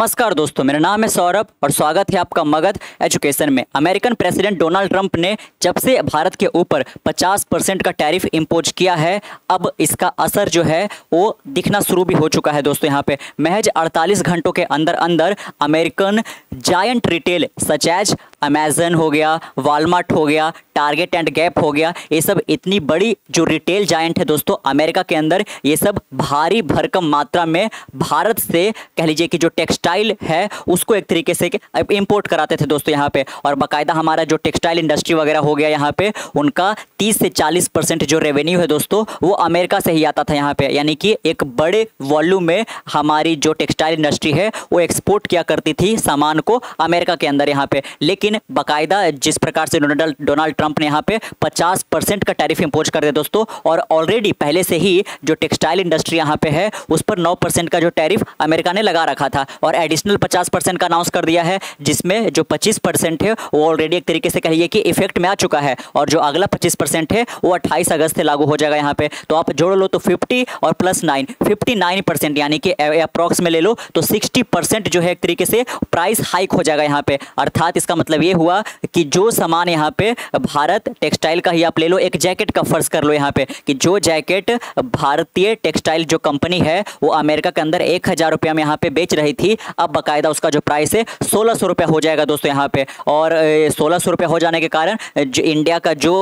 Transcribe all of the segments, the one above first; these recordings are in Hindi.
नमस्कार दोस्तों, मेरा नाम है सौरभ और स्वागत है आपका मगध एजुकेशन में। अमेरिकन प्रेसिडेंट डोनाल्ड ट्रंप ने जब से भारत के ऊपर 50% का टैरिफ इम्पोज किया है, अब इसका असर जो है वो दिखना शुरू भी हो चुका है दोस्तों। यहाँ पे महज 48 घंटों के अंदर अंदर American giant retail such as Amazon हो गया, वॉलमार्ट हो गया, टारगेट एंड गैप हो गया, ये सब इतनी बड़ी जो रिटेल जायंट है दोस्तों अमेरिका के अंदर, ये सब भारी भरकम मात्रा में भारत से कह लीजिए कि जो टेक्सटाइल है उसको एक तरीके से इंपोर्ट कराते थे दोस्तों यहाँ पे। और बाकायदा हमारा जो टेक्सटाइल इंडस्ट्री वगैरह हो गया यहाँ पे, उनका 30 से 40% जो रेवेन्यू है दोस्तों वो अमेरिका से ही आता था यहाँ पे। यानी कि एक बड़े वॉल्यूम में हमारी जो टेक्सटाइल इंडस्ट्री है वो एक्सपोर्ट किया करती थी सामान को अमेरिका के अंदर यहाँ पे। लेकिन बाकायदा जिस प्रकार से डोनाल्ड ट्रंप ने यहाँ पे 50% का टैरिफ इंपोज कर दिया दोस्तों, और ऑलरेडी पहले से ही जो टेक्सटाइल इंडस्ट्री यहाँ पे है उस पर 9% का जो टैरिफ अमेरिका ने लगा रखा था, और एडिशनल 50% का अनाउंस कर दिया है, जिसमें जो 25% है वो ऑलरेडी एक तरीके से कहिए कि इफेक्ट में आ चुका है, और जो अगला 25% है वो 28 अगस्त से लागू हो जाएगा यहाँ पे। तो आप जोड़ लो तो 50 और प्लस 9 59%, यानी कि अप्रॉक्स में ले लो तो 60% जो है एक तरीके से प्राइस हाइक हो जाएगा यहाँ पे। अर्थात इसका मतलब ये हुआ कि जो सामान यहाँ पे भारत टेक्सटाइल का ही आप ले लो, एक जैकेट का फर्ज कर लो यहाँ पे कि जो जैकेट भारतीय टेक्सटाइल जो कंपनी है वो अमेरिका के अंदर 1000 रुपया में यहाँ पे बेच रही थी, अब बाकायदा उसका जो प्राइस है 1600 रुपया हो जाएगा दोस्तों यहाँ पे। और 1600 रुपया हो जाने के कारण जो इंडिया का जो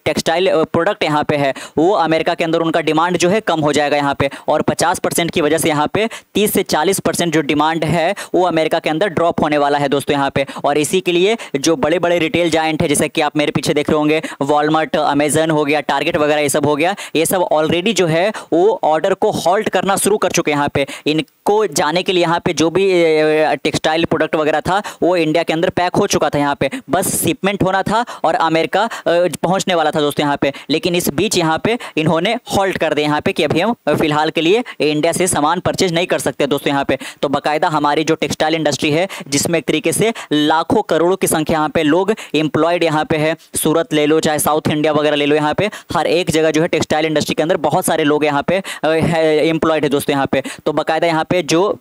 टेक्सटाइल प्रोडक्ट यहाँ पे है वो अमेरिका के अंदर उनका डिमांड जो है कम हो जाएगा यहाँ पे, और 50% की वजह से यहाँ पे 30 से 40% जो डिमांड है वो अमेरिका के अंदर ड्रॉप होने वाला है दोस्तों यहाँ पे। और इसी के लिए जो बड़े बड़े रिटेल जायंट है, जैसे कि आप मेरे पीछे देख रहे होंगे, वॉलमार्ट, अमेजन हो गया, टारगेट वगैरह ये सब हो गया, ये सब ऑलरेडी जो है वो ऑर्डर को हॉल्ट करना शुरू कर चुके हैं यहाँ पे। इनको जाने के लिए यहाँ पे जो भी टेक्सटाइल प्रोडक्ट वगैरह था वो इंडिया के अंदर पैक हो चुका था यहाँ पे, बस शिपमेंट होना था और अमेरिका पहुँचने वाला था दोस्तों यहाँ पे। लेकिन इस बीच यहाँ पे इन्होंने हॉल्ट कर दिया यहाँ पे कि अभी हम फिलहाल के लिए इंडिया से सामान परचेज नहीं कर सकते दोस्तों यहाँ पे। तो बाकायदा हमारी जो टेक्सटाइल इंडस्ट्री है, जिसमें एक तरीके से लाखों करोड़ों की संख्या यहाँ पे लोग एम्प्लॉयड यहाँ पे है, सूरत ले लो चाहे साउथ इंडिया वगैरह ले लो, यहाँ पे हर एक जगह जो है टेक्सटाइल इंडस्ट्री के अंदर बहुत सारे लोग यहाँ पे एम्प्लॉयड है दोस्तों यहाँ पे। तो बाकायदा यहाँ पे जो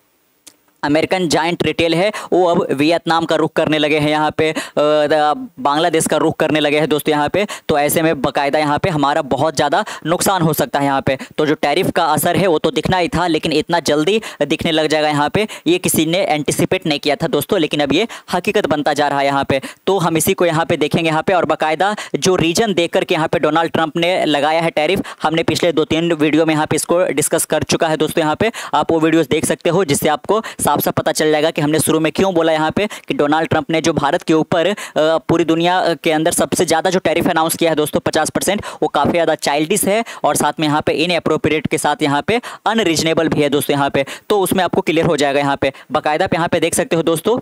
अमेरिकन जायंट रिटेल है वो अब वियतनाम का रुख करने लगे हैं यहाँ पे, बांग्लादेश का रुख करने लगे हैं दोस्तों यहाँ पे। तो ऐसे में बाकायदा यहाँ पे हमारा बहुत ज़्यादा नुकसान हो सकता है यहाँ पे। तो जो टैरिफ का असर है वो तो दिखना ही था, लेकिन इतना जल्दी दिखने लग जाएगा यहाँ पे ये किसी ने एंटिसिपेट नहीं किया था दोस्तों, लेकिन अब ये हकीकत बनता जा रहा है यहाँ पे। तो हम इसी को यहाँ पे देखेंगे यहाँ पे, और बाकायदा जो रीजन देख करके यहाँ पे डोनाल्ड ट्रंप ने लगाया है टैरिफ, हमने पिछले 2-3 वीडियो में यहाँ पे इसको डिस्कस कर चुका है दोस्तों यहाँ पे। आप वो वीडियोज़ देख सकते हो, जिससे आपको साफ साफ पता चल जाएगा कि हमने शुरू में क्यों बोला यहाँ पे कि डोनाल्ड ट्रंप ने जो भारत के ऊपर पूरी दुनिया के अंदर सबसे ज़्यादा जो टैरिफ अनाउंस किया है दोस्तों 50%, वो काफ़ी ज़्यादा चाइल्डिश है, और साथ में यहाँ पे इनएप्रोप्रिएट के साथ यहाँ पे अनरीजनेबल भी है दोस्तों यहाँ पे। तो उसमें आपको क्लियर हो जाएगा यहाँ पे। बाकायदा पे यहाँ पे देख सकते हो दोस्तों,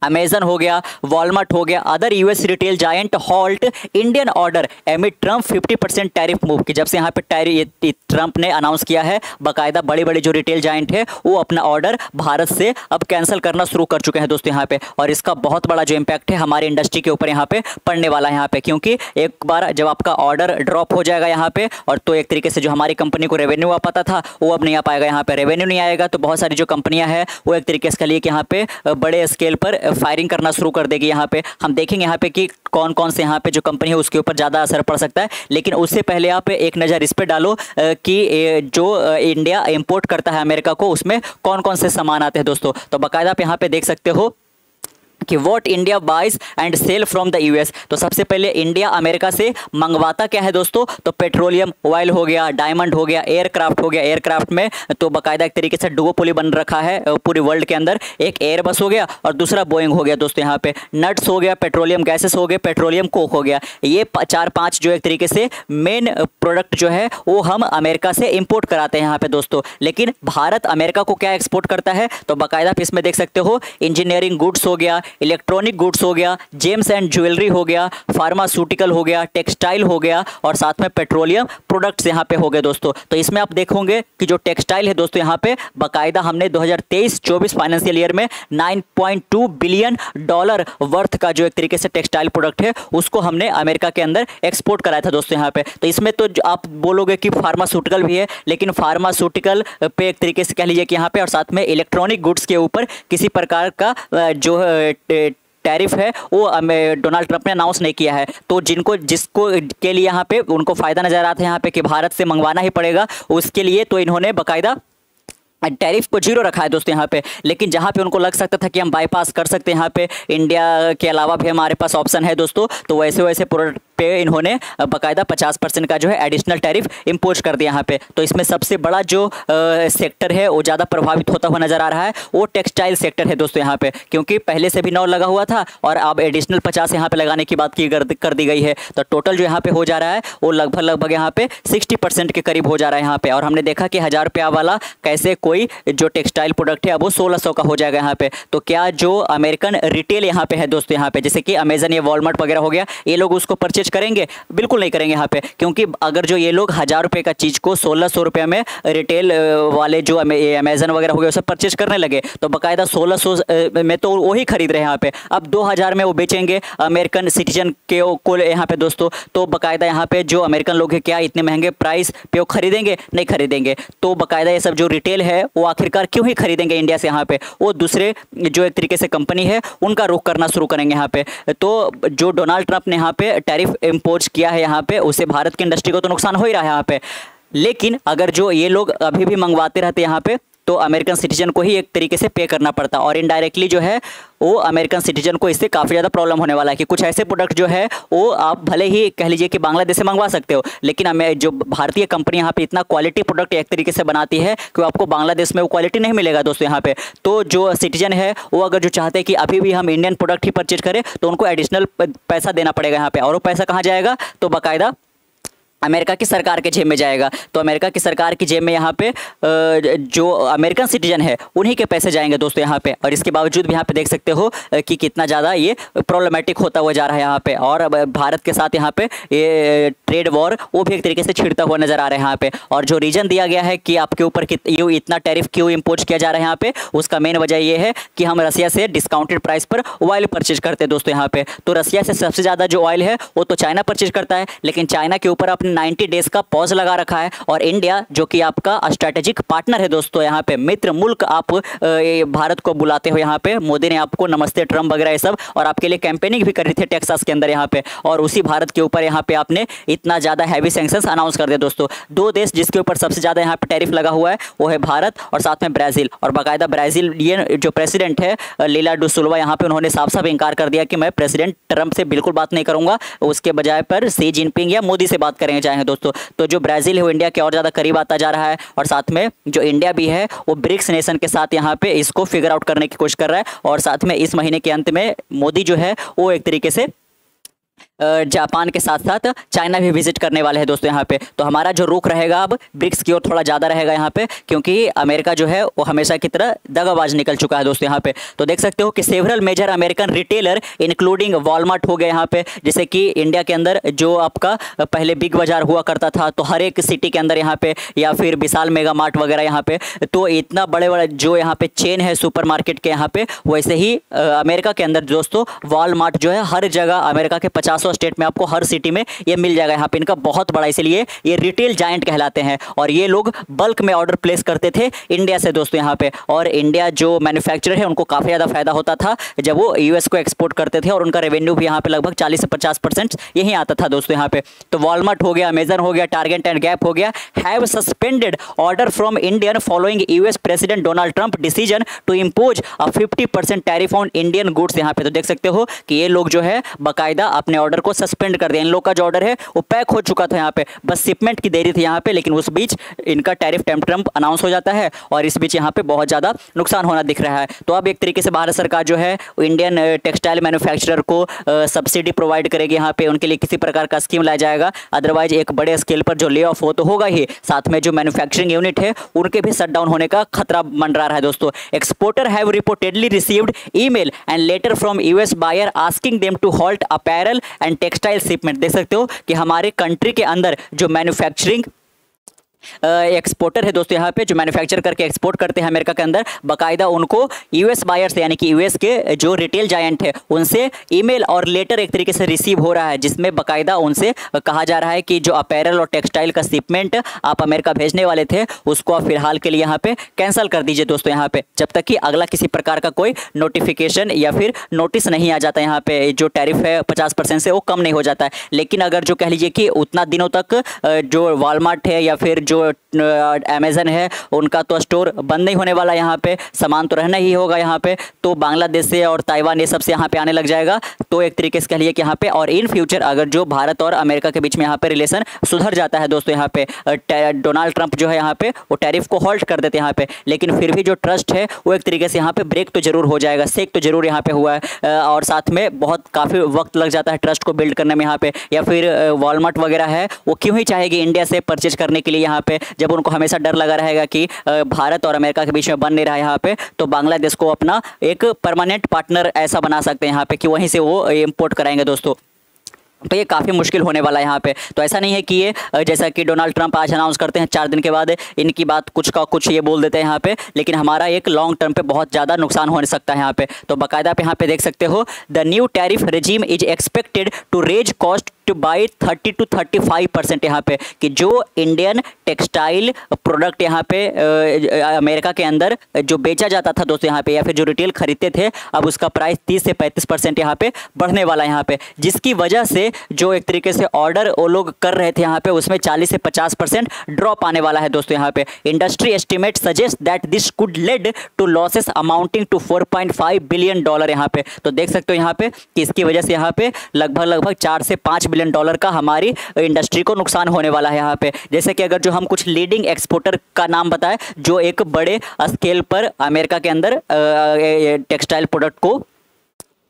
अमेजन हो गया, वॉलमार्ट हो गया, other US retail giant halt Indian order एमिड Trump 50% tariff move की। जब से यहाँ पे ट्रंप ने अनाउंस किया है, बाकायदा बड़े बड़े जो रिटेल जायंट है वो अपना ऑर्डर भारत से अब कैंसिल करना शुरू कर चुके हैं दोस्तों यहाँ पे। और इसका बहुत बड़ा जो इम्पैक्ट है हमारी इंडस्ट्री के ऊपर यहाँ पे पड़ने वाला है यहाँ पे, क्योंकि एक बार जब आपका ऑर्डर ड्रॉप हो जाएगा यहाँ पे, और तो एक तरीके से जो हमारी कंपनी को रेवेन्यू आ पाता था वो अब नहीं आ पाएगा यहाँ पे। रेवेन्यू नहीं आएगा तो बहुत सारी जो कंपनियाँ हैं वो एक तरीके से लिए कि यहाँ पे बड़े स्केल पर फायरिंग करना शुरू कर देगी यहाँ पे। हम देखेंगे यहाँ पे कि कौन कौन से यहाँ पे जो कंपनी है उसके ऊपर ज़्यादा असर पड़ सकता है। लेकिन उससे पहले आप एक नज़र इस पे डालो कि जो इंडिया इंपोर्ट करता है अमेरिका को, उसमें कौन कौन से सामान आते हैं दोस्तों। तो बाकायदा आप यहाँ पे देख सकते हो कि what India buys and sell from the US. तो सबसे पहले इंडिया अमेरिका से मंगवाता क्या है दोस्तों, तो पेट्रोलियम ऑयल हो गया, डायमंड हो गया, एयरक्राफ्ट हो गया। एयरक्राफ्ट में तो बाकायदा एक तरीके से डुओपोली बन रखा है पूरे वर्ल्ड के अंदर, एक एयरबस हो गया और दूसरा बोइंग हो गया दोस्तों यहाँ पे। नट्स हो गया, पेट्रोलियम गैसेस हो गए, पेट्रोलियम कोक हो गया। ये 4-5 जो एक तरीके से मेन प्रोडक्ट जो है वो हम अमेरिका से इम्पोर्ट कराते हैं यहाँ पे दोस्तों। लेकिन भारत अमेरिका को क्या एक्सपोर्ट करता है, तो बाकायदा इसमें देख सकते हो इंजीनियरिंग गुड्स हो गया, इलेक्ट्रॉनिक गुड्स हो गया, जेम्स एंड ज्वेलरी हो गया, फार्मास्यूटिकल हो गया, टेक्सटाइल हो गया और साथ में पेट्रोलियम प्रोडक्ट्स यहाँ पे हो गए दोस्तों। तो इसमें आप देखोगे कि जो टेक्सटाइल है दोस्तों यहाँ पे बाकायदा हमने 2023-24 फाइनेंशियल ईयर में 9.2 बिलियन डॉलर वर्थ का जो एक तरीके से टेक्सटाइल प्रोडक्ट है उसको हमने अमेरिका के अंदर एक्सपोर्ट कराया था दोस्तों यहाँ पे। तो इसमें तो आप बोलोगे कि फार्मास्यूटिकल भी है, लेकिन फार्मास्यूटिकल पे एक तरीके से कह लीजिए कि यहाँ पे और साथ में इलेक्ट्रॉनिक गुड्स के ऊपर किसी प्रकार का जो टैरिफ है वो डोनाल्ड ट्रंप ने अनाउंस नहीं किया है। तो जिसको के लिए यहाँ पे उनको फायदा नजर आता है यहाँ पे कि भारत से मंगवाना ही पड़ेगा, उसके लिए तो इन्होंने बाकायदा टैरिफ को जीरो रखा है दोस्तों यहाँ पे। लेकिन जहाँ पे उनको लग सकता था कि हम बाईपास कर सकते हैं यहाँ पे, इंडिया के अलावा भी हमारे पास ऑप्शन है दोस्तों, तो वैसे वैसे प्रोडक्ट पे इन्होंने बाकायदा 50% का जो है एडिशनल टैरिफ इम्पोज कर दिया यहाँ पे। तो इसमें सबसे बड़ा जो सेक्टर है वो ज़्यादा प्रभावित होता हुआ नजर आ रहा है, वो टेक्सटाइल सेक्टर है दोस्तों यहाँ पे, क्योंकि पहले से भी 9 लगा हुआ था और अब एडिशनल 50 यहाँ पे लगाने की बात कर दी गई है। तो टोटल जो यहाँ पे हो जा रहा है वो लगभग यहाँ पे 60% के करीब हो जा रहा है यहाँ पे। और हमने देखा कि 1000 रुपया वाला कैसे कोई जो टेक्सटाइल प्रोडक्ट है अब वो 1600 का हो जाएगा यहाँ पे। तो क्या जो अमेरिकन रिटेल यहाँ पे है दोस्तों यहाँ पे, जैसे कि अमेजन या वॉलमार्ट वगैरह हो गया, ये लोग उसको परचेज करेंगे? बिल्कुल नहीं करेंगे यहाँ पे, क्योंकि अगर जो ये लोग 1000 रुपये का चीज़ को 1600 रुपये में रिटेल वाले जो अमेजन वगैरह हो गया उसे परचेज करने लगे, तो बाकायदा 1600 में तो वही खरीद रहे हैं यहाँ पे। अब 2000 में वो बेचेंगे अमेरिकन सिटीजन के को यहाँ पे दोस्तों, तो बाकायदा यहाँ पे जो अमेरिकन लोग हैं क्या इतने महंगे प्राइस पे वो खरीदेंगे? नहीं खरीदेंगे। तो बाकायदा ये सब जो रिटेल है वो आखिरकार क्यों ही खरीदेंगे इंडिया से यहाँ पे, वो दूसरे जो एक तरीके से कंपनी है उनका रुख करना शुरू करेंगे यहाँ पे। तो जो डोनाल्ड ट्रंप ने यहाँ पे टैरिफ इम्पोज किया है यहाँ पे, उससे भारत की इंडस्ट्री को तो नुकसान हो ही रहा है यहाँ पे। लेकिन अगर जो ये लोग अभी भी मंगवाते रहते यहाँ पे तो अमेरिकन सिटीजन को ही एक तरीके से पे करना पड़ता, और इनडायरेक्टली जो है वो अमेरिकन सिटीजन को इससे काफ़ी ज़्यादा प्रॉब्लम होने वाला है कि कुछ ऐसे प्रोडक्ट जो है वो आप भले ही कह लीजिए कि बांग्लादेश से मंगवा सकते हो, लेकिन हमें जो भारतीय कंपनी यहाँ पे इतना क्वालिटी प्रोडक्ट एक तरीके से बनाती है कि आपको बांग्लादेश में वो क्वालिटी नहीं मिलेगा दोस्तों यहाँ पे। तो जो सिटीजन है वो अगर जो चाहते हैं कि अभी भी हम इंडियन प्रोडक्ट ही परचेज करें तो उनको एडिशनल पैसा देना पड़ेगा यहाँ पे, और वो पैसा कहाँ जाएगा? तो बाकायदा अमेरिका की सरकार के जेब में जाएगा। तो अमेरिका की सरकार की जेब में यहाँ पे जो अमेरिकन सिटीजन है उन्हीं के पैसे जाएंगे दोस्तों यहाँ पे। और इसके बावजूद भी यहाँ पे देख सकते हो कि कितना ज़्यादा ये प्रॉब्लमेटिक होता हुआ जा रहा है यहाँ पे। और भारत के साथ यहाँ पे ये ट्रेड वॉर वो भी एक तरीके से छिड़ता हुआ नजर आ रहा है यहाँ पे। और जो रीजन दिया गया है कि आपके ऊपर ये इतना टैरिफ क्यों इम्पोज किया जा रहा है यहाँ पे, उसका मेन वजह ये है कि हम रसिया से डिस्काउंटेड प्राइस पर ऑयल परचेज करते हैं दोस्तों यहाँ पे। तो रसिया से सबसे ज़्यादा जो ऑयल है वो तो चाइना परचेज करता है, लेकिन चाइना के ऊपर अपने 90 डेज का पॉज लगा रखा है। और इंडिया जो कि आपका स्ट्रेटेजिक पार्टनर है दोस्तों यहाँ पे, मित्र मुल्क आप भारत को बुलाते हो यहाँ पे। मोदी ने आपको नमस्ते ट्रम्प वगैरह ये सब और आपके लिए कैंपेनिंग भी करी थी टेक्सास के अंदर यहाँ पे, और उसी भारत के ऊपर यहाँ पे आपने इतना ज़्यादा हैवी सैंक्शंस अनाउंस कर दिया दोस्तों। 2 देश जिसके ऊपर सबसे ज़्यादा यहाँ पे टैरिफ लगा हुआ है वो है भारत और साथ में ब्राज़ील। और बाकायदा ब्राज़ीलियन जो प्रेसिडेंट है लीला डू सिल्वा यहाँ पे उन्होंने साफ साफ इनकार कर दिया कि मैं प्रेसिडेंट ट्रंप से बिल्कुल बात नहीं करूँगा, उसके बजाय पर शी जिनपिंग या मोदी से बात करेंगे चाहेंगे दोस्तों। तो जो ब्राज़ील है वो इंडिया के और ज़्यादा करीब आता जा रहा है, और साथ में जो इंडिया भी है वो ब्रिक्स नेशन के साथ यहाँ पे इसको फिगर आउट करने की कोशिश कर रहा है। और साथ में इस महीने के अंत में मोदी जो है वो एक तरीके से जापान के साथ साथ चाइना भी विजिट करने वाले हैं दोस्तों यहाँ पे। तो हमारा जो रुख रहेगा अब ब्रिक्स की ओर थोड़ा ज़्यादा रहेगा यहाँ पे, क्योंकि अमेरिका जो है वो हमेशा की तरह दगाबाज निकल चुका है दोस्तों यहाँ पे। तो देख सकते हो कि several major American retailer including Walmart हो गए यहाँ पे, जैसे कि इंडिया के अंदर जो आपका पहले बिग बाजार हुआ करता था तो हर एक सिटी के अंदर यहाँ पे, या फिर विशाल मेगा मार्ट वगैरह यहाँ पे, तो इतना बड़े बड़े जो यहाँ पे चेन है सुपर मार्केट के यहाँ पे, वैसे ही अमेरिका के अंदर दोस्तों वॉलमार्ट जो है हर जगह अमेरिका के 50 स्टेट में आपको हर सिटी में ये मिल जाएगा यहाँ पे। इनका बहुत बड़ा, इसलिए ये रिटेल जायंट कहलाते हैं। और ये लोग बल्क में ऑर्डर प्लेस करते थे इंडिया से दोस्तों यहाँ पे, और इंडिया जो मैन्युफैक्चरर है उनको काफ़ी ज़्यादा फायदा होता था जब वो यूएस को एक्सपोर्ट करते थे, और उनका रेवेन्यू भी यहाँ पे लगभग 40 से 50% यही आता था दोस्तों यहाँ पे। तो वॉलमार्ट हो गया, अमेजन हो गया, टारगेट एंड गैप हो गया, have suspended order from Indian following US president Donald Trump decision to impose 50% tariff on Indian goods यहाँ पे। तो देख सकते हो कि ये लोग जो है बाकायदा अपने ऑर्डर ऑर्डर को सस्पेंड कर दिया। इन लोग का जो ऑर्डर है वो पैक हो चुका था यहाँ पे, बस शिपमेंट की देरी थी यहाँ पे, लेकिन उस बीच इनका टैरिफ ट्रम्प अनाउंस हो जाता है और इस बीच यहाँ पे बहुत ज़्यादा नुकसान होना दिख रहा है। तो अब एक तरीके से भारत सरकार जो है इंडियन टेक्सटाइल मैन्युफैक्चरर को सब्सिडी प्रोवाइड करेगी, यहाँ पे उनके लिए किसी प्रकार का स्कीम लाया जाएगा। अदरवाइज एक बड़े स्केल पर जो ले ऑफ हो तो होगा ही, साथ में जो मैन्युफैक्चरिंग यूनिट है उनके भी शट डाउन होने का खतरा मंडरा रहा है दोस्तों। Exporter have reportedly received email and letter from US buyer asking them to halt apparel and textile shipment. देख सकते हो कि हमारे कंट्री के अंदर जो मैन्युफैक्चरिंग एक्सपोर्टर है दोस्तों, यहाँ पे जो मैन्युफैक्चर करके एक्सपोर्ट करते हैं अमेरिका के अंदर, बाकायदा उनको यूएस बायर्स यानी कि यूएस के जो रिटेल जायंट है उनसे ईमेल और लेटर एक तरीके से रिसीव हो रहा है, जिसमें बाकायदा उनसे कहा जा रहा है कि जो अपैरल और टेक्सटाइल का शिपमेंट आप अमेरिका भेजने वाले थे उसको आप फिलहाल के लिए यहाँ पे कैंसिल कर दीजिए दोस्तों, यहाँ पे जब तक कि अगला किसी प्रकार का कोई नोटिफिकेशन या फिर नोटिस नहीं आ जाता। यहाँ पे जो टैरिफ है 50% से वो कम नहीं हो जाता है। लेकिन अगर जो कह लीजिए कि उतना दिनों तक जो वॉलमार्ट है या फिर जो अमेज़न है उनका तो स्टोर बंद नहीं होने वाला, यहाँ पे सामान तो रहना ही होगा यहाँ पे, तो बांग्लादेश से और ताइवान ये सब से यहाँ पे आने लग जाएगा। तो एक तरीके से कह लिए कि यहाँ पे और इन फ्यूचर अगर जो भारत और अमेरिका के बीच में यहाँ पे रिलेशन सुधर जाता है दोस्तों, यहाँ पे डोनाल्ड ट्रंप जो है यहाँ पे वो टैरिफ को हॉल्ट कर देते हैं यहाँ पे, लेकिन फिर भी जो ट्रस्ट है वो एक तरीके से यहाँ पे ब्रेक तो जरूर हो जाएगा, सेक तो जरूर यहाँ पे हुआ है और साथ में बहुत काफ़ी वक्त लग जाता है ट्रस्ट को बिल्ड करने में यहाँ पे। या फिर वॉलमार्ट वगैरह है वो क्यों ही चाहेगी इंडिया से परचेज करने के लिए यहाँ पे, जब उनको हमेशा डर लगा रहेगा कि भारत और अमेरिका के बीच में बन नहीं रहा है यहाँ पे, तो बांग्लादेश को अपना एक परमानेंट पार्टनर ऐसा बना सकते हैं यहाँ पे कि वहीं से वो इंपोर्ट कराएंगे दोस्तों। तो ये काफ़ी मुश्किल होने वाला है यहाँ पे। तो ऐसा नहीं है कि ये जैसा कि डोनाल्ड ट्रंप आज अनाउंस करते हैं 4 दिन के बाद इनकी बात कुछ का कुछ ये बोल देते हैं यहाँ पे, लेकिन हमारा एक लॉन्ग टर्म पे बहुत ज़्यादा नुकसान हो सकता है यहाँ पे। तो बाकायदा पे यहाँ पे देख सकते हो the new tariff regime is expected to raise cost by 30 to 35% यहाँ पे, कि जो इंडियन टेक्सटाइल प्रोडक्ट यहाँ पे अमेरिका के अंदर जो बेचा जाता था दोस्तों यहाँ पे, या फिर जो रिटेल खरीदते थे, अब उसका प्राइस 30 से 35% यहाँ पे बढ़ने वाला है यहाँ पे, जिसकी वजह से जो एक तरीके से ऑर्डर वो लोग कर रहे थे यहाँ पे उसमें 40 से 50% ड्रॉप आने वाला है दोस्तों यहाँ पे। Industry estimate suggest that this could lead to losses amounting to $4.5 billion यहाँ पे। तो देख सकते हो यहाँ पे कि इसकी वजह से यहाँ पे लगभग 4 से 5 बिलियन डॉलर का हमारी इंडस्ट्री को नुकसान होने वाला है यहाँ पे। जैसे कि अगर जो हम कुछ लीडिंग एक्सपोर्टर का नाम बताएं जो एक बड़े स्केल पर अमेरिका के अंदर टेक्सटाइल प्रोडक्ट को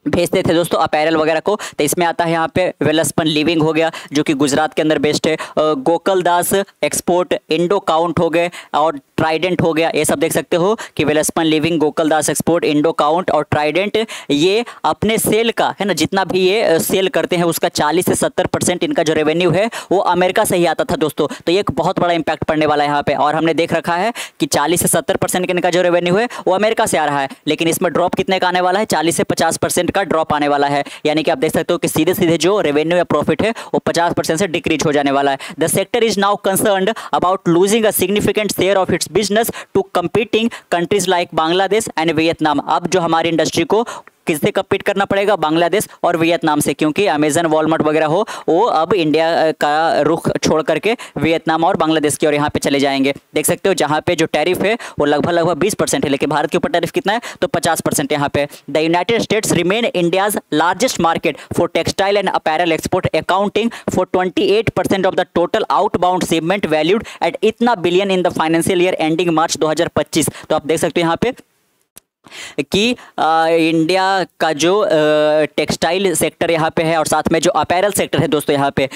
भेजते थे दोस्तों, अपैरल वगैरह को, तो इसमें आता है यहाँ पे वेलस्पन लिविंग हो गया जो कि गुजरात के अंदर बेस्ड है, गोकुलदास एक्सपोर्ट, इंडो काउंट हो गए और ट्राइडेंट हो गया। ये सब देख सकते हो कि Welspun living, Gokuldas export, Indo count और ट्राइडेंट ये अपने सेल का है ना, जितना भी ये सेल करते हैं उसका 40 से 70% इनका जो रेवेन्यू है वो अमेरिका से ही आता था दोस्तों। तो ये एक बहुत बड़ा इंपैक्ट पड़ने वाला है यहाँ पे, और हमने देख रखा है कि 40 से 70% इनका जो रेवेन्यू है वो अमेरिका से आ रहा है, लेकिन इसमें ड्रॉप कितने का आने वाला है, 40 से 50% का ड्रॉप आने वाला है। यानी कि आप देख सकते हो कि सीधे सीधे जो रेवेन्यू या प्रॉफिट है वो 50% से डिक्रीज हो जाने वाला है। The sector is now concerned about losing a significant share of its business to competing countries like Bangladesh and Vietnam. अब जो हमारी इंडस्ट्री को किससे कम्पीट करना पड़ेगा, बांग्लादेश और वियतनाम से, क्योंकि अमेजन वॉलमार्ट वगैरह हो वो अब इंडिया का रुख छोड़ करके वियतनाम और बांग्लादेश की ओर यहाँ पे चले जाएंगे। देख सकते हो जहाँ पे जो टैरिफ है वो लगभग 20% है, लेकिन भारत के ऊपर टैरिफ कितना है तो 50% यहाँ पे। The United States remain India's largest market for textile and apparel export, accounting for 28% of the total outbound shipment valued at इतना billion in the financial year ending March 2025। तो आप देख सकते हो यहाँ पे कि इंडिया का जो टेक्सटाइल सेक्टर यहाँ पे है और साथ में जो अपैरल सेक्टर है दोस्तों यहाँ पे,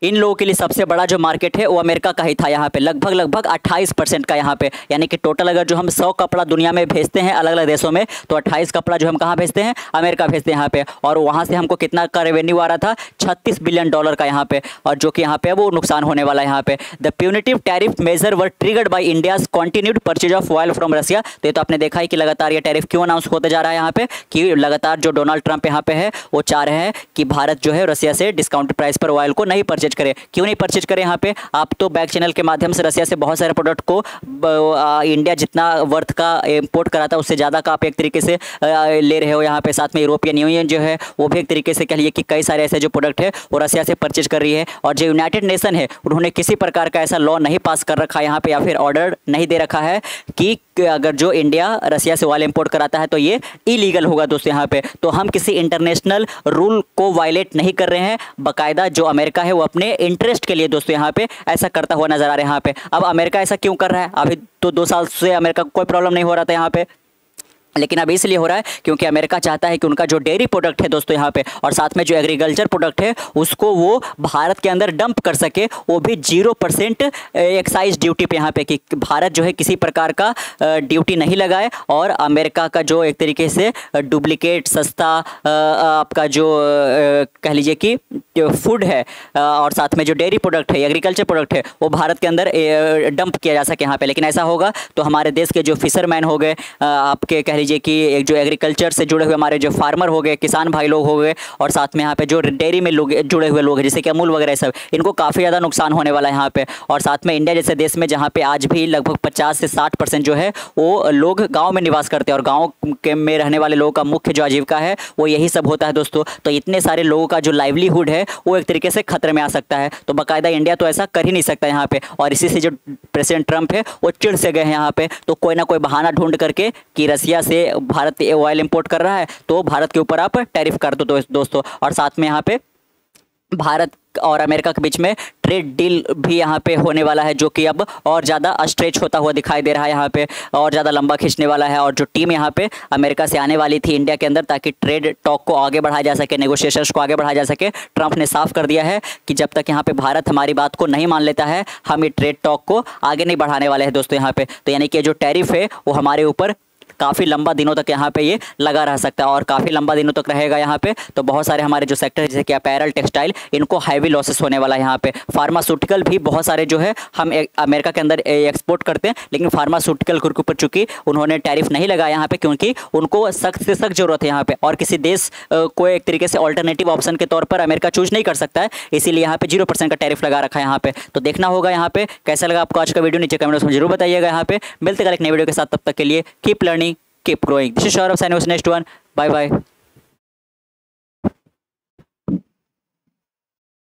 इन लोगों के लिए सबसे बड़ा जो मार्केट है वो अमेरिका का ही था यहाँ पे, लगभग 28% का यहाँ पे। यानी कि टोटल अगर जो हम 100 कपड़ा दुनिया में भेजते हैं अलग अलग देशों में, तो 28 कपड़ा जो हम कहाँ भेजते हैं, अमेरिका भेजते हैं यहाँ पे, और वहाँ से हमको कितना का रेवेन्यू आ रहा था, $36 बिलियन का यहाँ पे, और जो कि यहाँ पे वो नुकसान होने वाला है यहाँ पे। The punitive tariff measure were triggered by India's continued purchase of oil from Russia. तो ये तो आपने देखा है कि लगातार ये टैरिफ क्यों अनाउंस होते जा रहा है यहाँ पे, कि लगातार जो डोनाल्ड ट्रंप यहाँ पे है वो चाह रहे हैं कि भारत जो है रसिया से डिस्काउंटेड प्राइस पर ऑयल को नहीं परचेज परचेज करें। क्यों नहीं परचेज करें यहाँ पे? आप तो बैक चैनल के माध्यम से रसिया से बहुत सारे प्रोडक्ट को इंडिया जितना वर्थ का इम्पोर्ट कराता है उससे ज़्यादा का आप एक तरीके से ले रहे हो यहाँ पे। साथ में यूरोपियन यूनियन जो है वो भी एक तरीके से कह लिए कि कई सारे ऐसे जो प्रोडक्ट है वो रसिया से परचेज कर रही है। और जो यूनाइटेड नेशन है उन्होंने किसी प्रकार का ऐसा लॉ नहीं पास कर रखा यहाँ पे या फिर ऑर्डर नहीं दे रखा है कि अगर जो इंडिया रसिया से ऑयल इंपोर्ट कराता है तो ये इलीगल होगा दोस्तों यहाँ पे। तो हम किसी इंटरनेशनल रूल को वायलेट नहीं कर रहे हैं, बाकायदा जो अमेरिका है वो अपने इंटरेस्ट के लिए दोस्तों यहाँ पे ऐसा करता हुआ नजर आ रहा है यहाँ पे। अब अमेरिका ऐसा क्यों कर रहा है? अभी तो 2 साल से अमेरिका को कोई प्रॉब्लम नहीं हो रहा था यहाँ पे, लेकिन अब इसलिए हो रहा है क्योंकि अमेरिका चाहता है कि उनका जो डेयरी प्रोडक्ट है दोस्तों यहाँ पे और साथ में जो एग्रीकल्चर प्रोडक्ट है उसको वो भारत के अंदर डंप कर सके, वो भी 0% एक्साइज ड्यूटी पे यहाँ पे, कि भारत जो है किसी प्रकार का ड्यूटी नहीं लगाए और अमेरिका का जो एक तरीके से डुप्लीकेट सस्ता आपका जो कह लीजिए कि फूड है और साथ में जो डेयरी प्रोडक्ट है, एग्रीकल्चर प्रोडक्ट है, वो भारत के अंदर डंप किया जा सके यहाँ पे। लेकिन ऐसा होगा तो हमारे देश के जो फिशरमैन हो गए, आपके कह लीजिए कि एक जो एग्रीकल्चर से जुड़े हुए हमारे जो फार्मर हो गए, किसान भाई लोग हो गए और साथ में यहाँ पे जो डेयरी में लोग जुड़े हुए लोग हैं जैसे कि अमूल वगैरह सब, इनको काफ़ी ज़्यादा नुकसान होने वाला है यहाँ पे। और साथ में इंडिया जैसे देश में जहाँ पे आज भी लगभग 50 से 60% जो है वो लोग गाँव में निवास करते हैं और गाँव के में रहने वाले लोगों का मुख्य जो आजीविका है वो यही सब होता है दोस्तों। तो इतने सारे लोगों का जो लाइवलीहुड है वो एक तरीके से खतरे में आ सकता है। तो बाकायदा इंडिया तो ऐसा कर ही नहीं सकता यहाँ पे, और इसी से जो प्रेसिडेंट ट्रंप है वो चिढ़ से गए हैं यहाँ पे। तो कोई ना कोई बहाना ढूंढ करके कि रसिया से भारत ऑयल इंपोर्ट कर रहा है तो भारत के ऊपर आप टैरिफ कर दो दोस्तों। और साथ में यहाँ पे भारत और अमेरिका के बीच में ट्रेड डील भी यहाँ पे होने वाला है जो कि अब और ज़्यादा स्ट्रेच होता हुआ दिखाई दे रहा है यहाँ पे, और ज़्यादा लंबा खींचने वाला है। और जो टीम यहाँ पे अमेरिका से आने वाली थी इंडिया के अंदर ताकि ट्रेड टॉक को आगे बढ़ाया जा सके, नेगोशिएशंस को आगे बढ़ाया जा सके, ट्रंप ने साफ कर दिया है कि जब तक यहाँ पे भारत हमारी बात को नहीं मान लेता है हम ये ट्रेड टॉक को आगे नहीं बढ़ाने वाले हैं दोस्तों यहाँ पे। तो यानी कि जो टैरिफ है वो हमारे ऊपर काफ़ी लंबा दिनों तक यहाँ पे ये लगा रह सकता है और काफ़ी लंबा दिनों तक रहेगा यहाँ पे। तो बहुत सारे हमारे जो सेक्टर जैसे कि अपैरल, टेक्सटाइल, इनको हैवी लॉसेस होने वाला है यहाँ पे। फार्मास्यूटिकल भी बहुत सारे जो है हम अमेरिका के अंदर एक्सपोर्ट करते हैं, लेकिन फार्मास्यूटिकल के ऊपर चूंकि उन्होंने टैरिफ नहीं लगाया यहाँ पे क्योंकि उनको सख्त से सख्त जरूरत है यहाँ पे और किसी देश को एक तरीके से ऑल्टरनेटिव ऑप्शन के तौर पर अमेरिका चूज नहीं कर सकता है, इसीलिए यहाँ पे 0% का टैरिफ लगा रखा है यहाँ पे। तो देखना होगा यहाँ पे कैसा लगा आपको आज का वीडियो, नीचे कमेंट्स में जरूर बताइएगा। यहाँ पे मिलते कल एक नई वीडियो के साथ, तब तक के लिए keep learning, keep growing. This is Saurabh signing off. Next one. Bye bye.